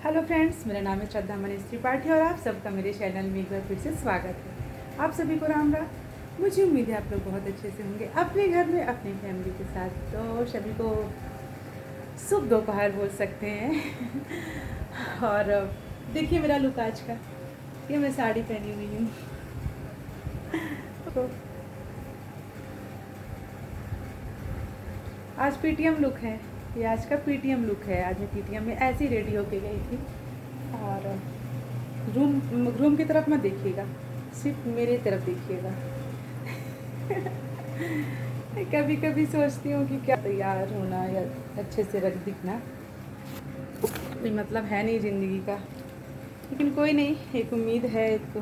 Hello friends, मेरा नाम है श्रद्धा मनीष त्रिपाठी और आप सबका मेरे चैनल में एक बार फिर से स्वागत है। आप सभी को राम राम। मुझे उम्मीद है आप लोग बहुत अच्छे से होंगे अपने घर में अपनी फैमिली के साथ। तो सभी को शुभ दोपहर बोल सकते हैं। और देखिए मेरा लुक आज का, ये मैं साड़ी पहनी हुई हूँ। तो आज पीटीएम लुक है, ये आज का पीटीएम लुक है। आज मैं पीटीएम में ऐसी रेडी होके गई थी। और रूम की तरफ मत देखिएगा, सिर्फ मेरे तरफ देखिएगा। कभी कभी सोचती हूँ कि क्या तैयार होना या अच्छे से रख दिखना कोई मतलब है नहीं ज़िंदगी का, लेकिन कोई नहीं, एक उम्मीद है, एक तो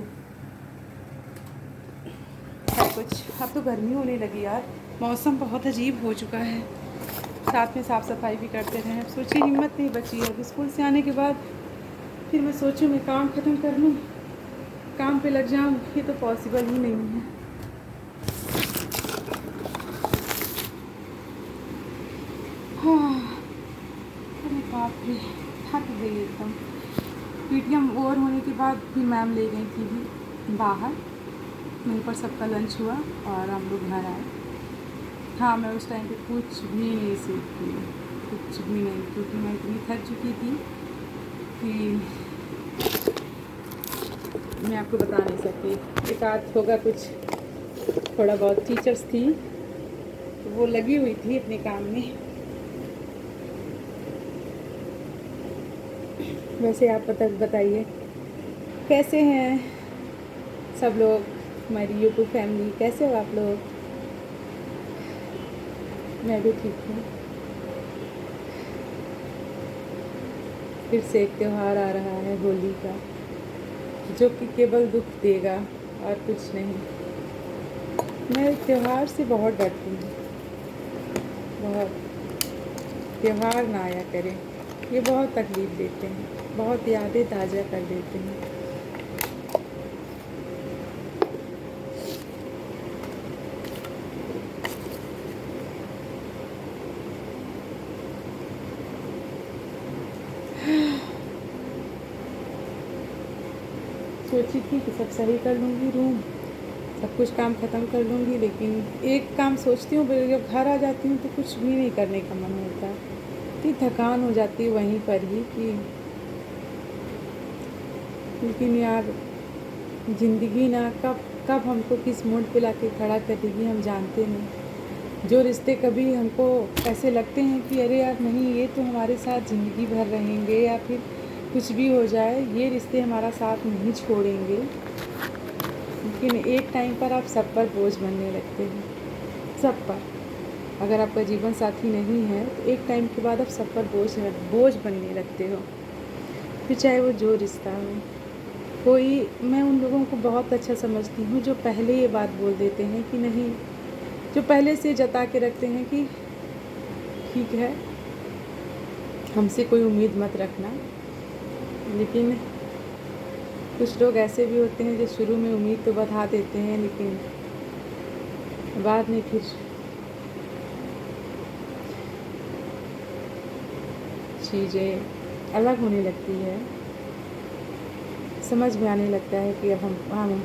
है कुछ। अब तो गर्मी होने लगी यार, मौसम बहुत अजीब हो चुका है। साथ में साफ़ सफाई भी करते रहे। अब सोची हिम्मत नहीं बची है। अब स्कूल से आने के बाद फिर मैं सोचूं मैं काम ख़त्म कर लूँ, काम पे लग जाऊँ, ये तो पॉसिबल ही नहीं है। हाँ, अरे बाप रे, थक गई एकदम। पीटीएम ओवर होने के बाद फिर मैम ले गई थी भी बाहर, वहीं पर सबका लंच हुआ और हम लोग घर आए। हाँ, मैं उस टाइम पे कुछ भी नहीं सीखती, कुछ भी नहीं, क्योंकि मैं इतनी थक चुकी थी कि मैं आपको बता नहीं सकती। एक आध होगा कुछ, थोड़ा बहुत टीचर्स थी तो वो लगी हुई थी अपने काम में। वैसे आप बताइए कैसे हैं सब लोग, हमारी यूट्यूब फैमिली, कैसे हो आप लोग? मैं भी ठीक हूँ। फिर से एक त्यौहार आ रहा है, होली का, जो कि केवल दुख देगा और कुछ नहीं। मैं त्यौहार से बहुत डरती हूँ, बहुत। त्यौहार ना आया करें, ये बहुत तकलीफ़ देते हैं, बहुत यादें ताज़ा कर देते हैं। सोची थी कि सब सही कर लूँगी, रूम सब कुछ काम ख़त्म कर लूँगी, लेकिन एक काम सोचती हूँ, जब घर आ जाती हूँ तो कुछ भी नहीं करने का मन होता। इतनी थकान हो जाती है वहीं पर ही कि, लेकिन यार ज़िंदगी ना कब कब हमको किस मोड़ पे लाके खड़ा कर देगी हम जानते नहीं। जो रिश्ते कभी हमको ऐसे लगते हैं कि अरे यार नहीं, ये तो हमारे साथ ज़िंदगी भर रहेंगे, या फिर कुछ भी हो जाए ये रिश्ते हमारा साथ नहीं छोड़ेंगे, लेकिन एक टाइम पर आप सब पर बोझ बनने लगते हैं, सब पर। अगर आपका जीवन साथी नहीं है तो एक टाइम के बाद आप सब पर बोझ बनने लगते हो, फिर चाहे वो जो रिश्ता हो। कोई, मैं उन लोगों को बहुत अच्छा समझती हूँ जो पहले ये बात बोल देते हैं कि नहीं, जो पहले से जता के रखते हैं कि ठीक है हमसे कोई उम्मीद मत रखना। लेकिन कुछ लोग ऐसे भी होते हैं जो शुरू में उम्मीद तो बता देते हैं, लेकिन बाद में फिर चीज़ें अलग होने लगती है। समझ में आने लगता है कि अब हम उन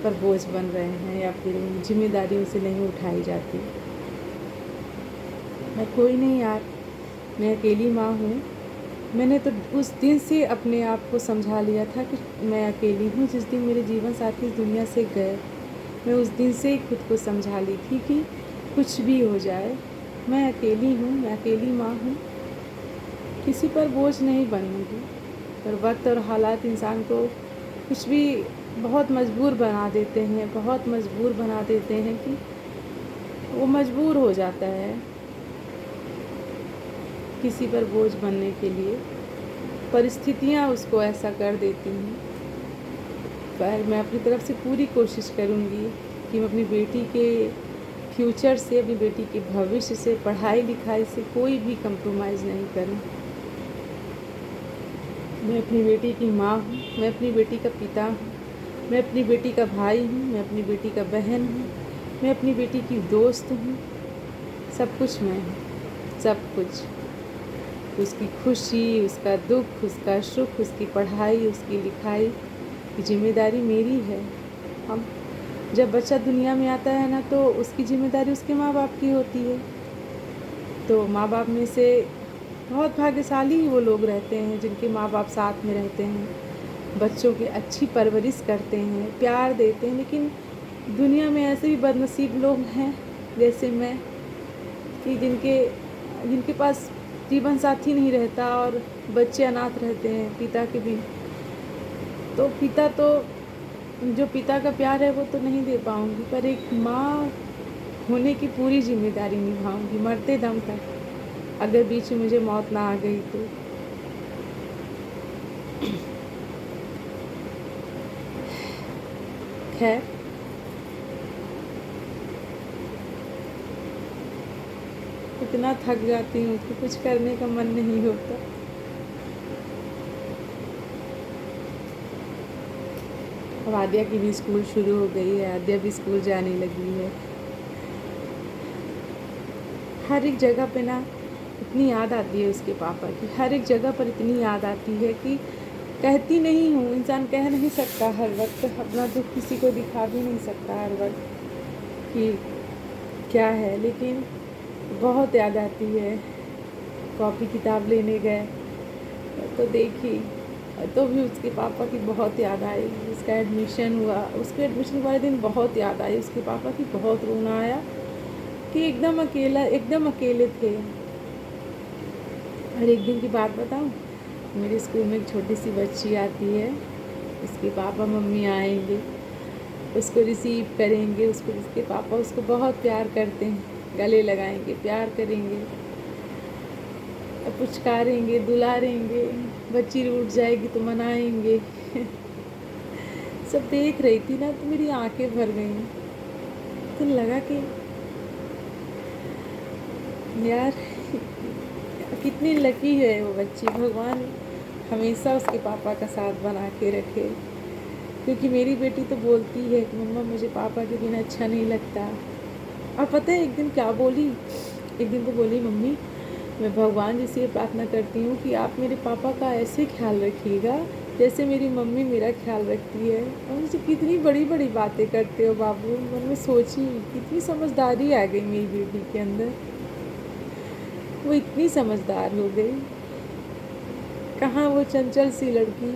पर बोझ बन रहे हैं, या फिर जिम्मेदारी उनसे नहीं उठाई जाती। मैं कोई नहीं यार, मैं अकेली माँ हूँ। मैंने तो उस दिन से अपने आप को समझा लिया था कि मैं अकेली हूँ। जिस दिन मेरे जीवन साथी इस दुनिया से गए, मैं उस दिन से ही खुद को समझा ली थी कि कुछ भी हो जाए मैं अकेली हूँ, मैं अकेली माँ हूँ, किसी पर बोझ नहीं बनूँगी। पर वक्त और हालात इंसान को कुछ भी बहुत मजबूर बना देते हैं, बहुत मजबूर बना देते हैं कि वो मजबूर हो जाता है किसी पर बोझ बनने के लिए। परिस्थितियाँ उसको ऐसा कर देती हैं। पर मैं अपनी तरफ से पूरी कोशिश करूँगी कि मैं अपनी बेटी के फ्यूचर से, अपनी बेटी के भविष्य से, पढ़ाई लिखाई से कोई भी कंप्रोमाइज़ नहीं करूँ। मैं अपनी बेटी की माँ हूँ, मैं अपनी बेटी का पिता हूँ, मैं अपनी बेटी का भाई हूँ, मैं अपनी बेटी का बहन हूँ, मैं अपनी बेटी की दोस्त हूँ। सब कुछ मैं हूँ, सब कुछ। उसकी खुशी, उसका दुख, उसका सुख, उसकी पढ़ाई, उसकी लिखाई की जिम्मेदारी मेरी है। हम जब बच्चा दुनिया में आता है ना, तो उसकी जिम्मेदारी उसके माँ बाप की होती है। तो माँ बाप में से बहुत भाग्यशाली वो लोग रहते हैं जिनके माँ बाप साथ में रहते हैं, बच्चों की अच्छी परवरिश करते हैं, प्यार देते हैं। लेकिन दुनिया में ऐसे भी बदनसीब लोग हैं जैसे मैं, कि जिनके पास जीवन साथी नहीं रहता और बच्चे अनाथ रहते हैं पिता के बिन। तो जो पिता का प्यार है वो तो नहीं दे पाऊँगी, पर एक माँ होने की पूरी जिम्मेदारी निभाऊँगी मरते दम तक, अगर बीच में मुझे मौत ना आ गई तो। खैर, इतना थक जाती हूँ कि कुछ करने का मन नहीं होता। अब आद्या की भी स्कूल शुरू हो गई है, आद्या भी स्कूल जाने लगी है। हर एक जगह पे ना इतनी याद आती है उसके पापा की, हर एक जगह पर इतनी याद आती है कि कहती नहीं हूँ। इंसान कह नहीं सकता हर वक्त, अपना दुख किसी को दिखा भी नहीं सकता हर वक्त कि क्या है, लेकिन बहुत याद आती है। कॉपी किताब लेने गए तो देखी, तो भी उसके पापा की बहुत याद आई। उसका एडमिशन हुआ, उसके एडमिशन वाले दिन बहुत याद आई उसके पापा की, बहुत रोना आया कि एकदम अकेले थे। और एक दिन की बात बताऊं, मेरे स्कूल में एक छोटी सी बच्ची आती है, उसके पापा मम्मी आएंगे, उसको रिसीव करेंगे, उसके पापा उसको बहुत प्यार करते हैं, गले लगाएंगे, प्यार करेंगे, पुचकारेंगे, दुलारेंगे। बच्ची रूठ जाएगी तो मनाएंगे। सब देख रही थी ना तो मेरी आंखें भर गईं। तो लगा कि यार कितनी लकी है वो बच्ची, भगवान हमेशा उसके पापा का साथ बना के रखे। क्योंकि मेरी बेटी तो बोलती है कि मम्मा मुझे पापा के बिना अच्छा नहीं लगता। और पता है एक दिन क्या बोली, एक दिन तो बोली, मम्मी मैं भगवान जी से ये प्रार्थना करती हूँ कि आप मेरे पापा का ऐसे ख्याल रखिएगा जैसे मेरी मम्मी मेरा ख्याल रखती है। और मुझे कितनी बड़ी बड़ी बातें करते हो बाबू, मन में सोची कितनी समझदारी आ गई मेरी बेटी के अंदर, वो इतनी समझदार हो गई। कहाँ वो चंचल सी लड़की,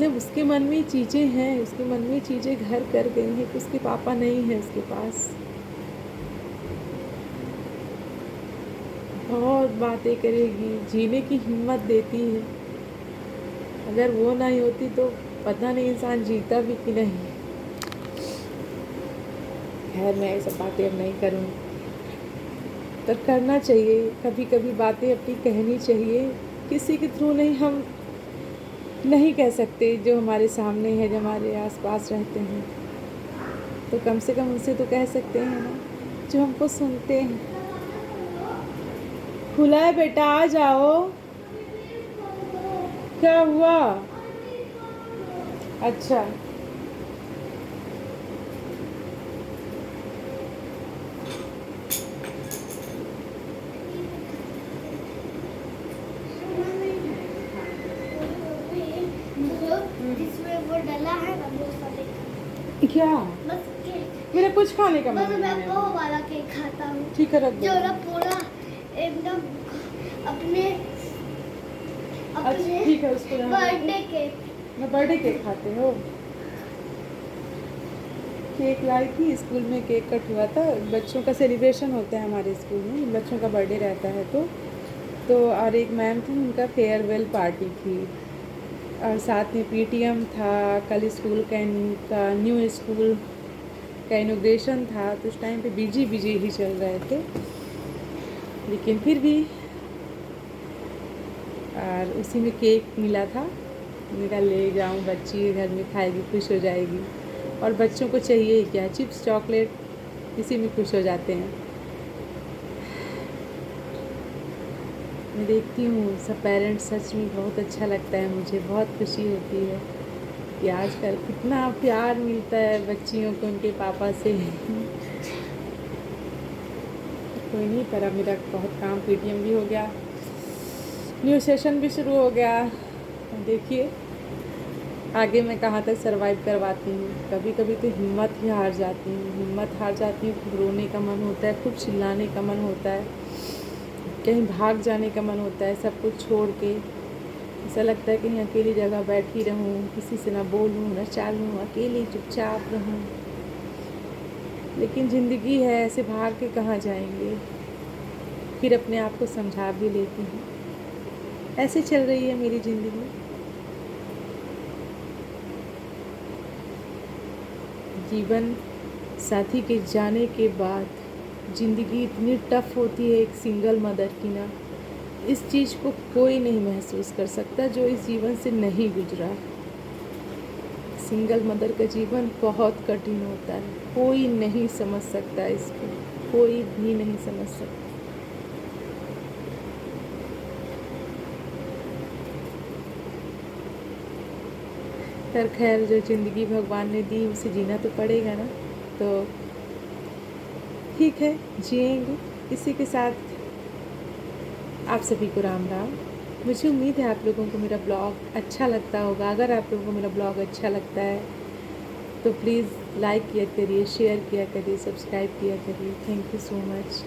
उसके मन में चीज़ें हैं, उसके मन में चीज़ें घर कर गई हैं कि उसके पापा नहीं है उसके पास। बहुत बातें करेगी, जीने की हिम्मत देती है। अगर वो नहीं होती तो पता नहीं इंसान जीता भी कि नहीं। खैर मैं ये सब बातें अब नहीं करूँ, तो करना चाहिए कभी कभी बातें अपनी कहनी चाहिए। किसी के थ्रू नहीं, हम नहीं कह सकते, जो हमारे सामने है, जो हमारे आसपास रहते हैं, तो कम से कम उनसे तो कह सकते हैं ना, जो हमको सुनते हैं। खुला है बेटा, आ जाओ। क्या हुआ? अच्छा, जिसमें वो डला है ना वो वाले क्या? बस केक, मेरा कुछ खाने का मन बस नहीं मैं है। वो वाला केक खाता हूँ। ठीक है, रख दो। जो ना पूरा एकदम अपने अच्छा ठीक है, उसको यहाँ रख बर्थडे दो। केक। मैं बर्थडे केक खाते हो? केक लाई थी, स्कूल में केक कट हुआ था, बच्चों का सेलिब्रेशन होता है हमारे स्कूल में, बच्चों का बर्थडे रहता है तो और एक मैम थी, उनका फेयरवेल पार्टी थी, और साथ में पीटीएम था, कल स्कूल का न्यू स्कूल का इनॉग्रेशन था। तो उस टाइम पे बिजी ही चल रहे थे, लेकिन फिर भी और उसी में केक मिला था। मेरा ले जाऊँ, बच्ची घर में खाएगी, खुश हो जाएगी। और बच्चों को चाहिए क्या, चिप्स चॉकलेट, इसी में खुश हो जाते हैं। मैं देखती हूँ सब पेरेंट्स, सच में बहुत अच्छा लगता है मुझे, बहुत खुशी होती है कि आजकल कितना प्यार मिलता है बच्चियों को उनके पापा से। कोई नहीं, पर अब मेरा बहुत काम पेटीएम भी हो गया, न्यू सेशन भी शुरू हो गया। देखिए आगे मैं कहाँ तक सरवाइव करवाती हूँ। कभी कभी तो हिम्मत ही हार जाती हूँ, खूब रोने का मन होता है, खूब चिल्लाने का मन होता है, कहीं भाग जाने का मन होता है, सब कुछ छोड़ के। ऐसा लगता है कहीं अकेली जगह बैठी रहूँ, किसी से ना बोलूँ ना चालूँ, अकेली चुपचाप रहूँ। लेकिन ज़िंदगी है, ऐसे भाग के कहाँ जाएंगे। फिर अपने आप को समझा भी लेती हूँ, ऐसे चल रही है मेरी ज़िंदगी। जीवन साथी के जाने के बाद ज़िंदगी इतनी टफ होती है एक सिंगल मदर की ना, इस चीज़ को कोई नहीं महसूस कर सकता जो इस जीवन से नहीं गुजरा। सिंगल मदर का जीवन बहुत कठिन होता है, कोई नहीं समझ सकता इसको, कोई भी नहीं समझ सकता। पर खैर, जो ज़िंदगी भगवान ने दी उसे जीना तो पड़ेगा ना, तो ठीक है, जिएंगे। इसी के साथ आप सभी को राम राम। मुझे उम्मीद है आप लोगों को मेरा ब्लॉग अच्छा लगता होगा। अगर आप लोगों को मेरा ब्लॉग अच्छा लगता है तो प्लीज़ लाइक किया करिए, शेयर किया करिए, सब्सक्राइब किया करिए। Thank you so much.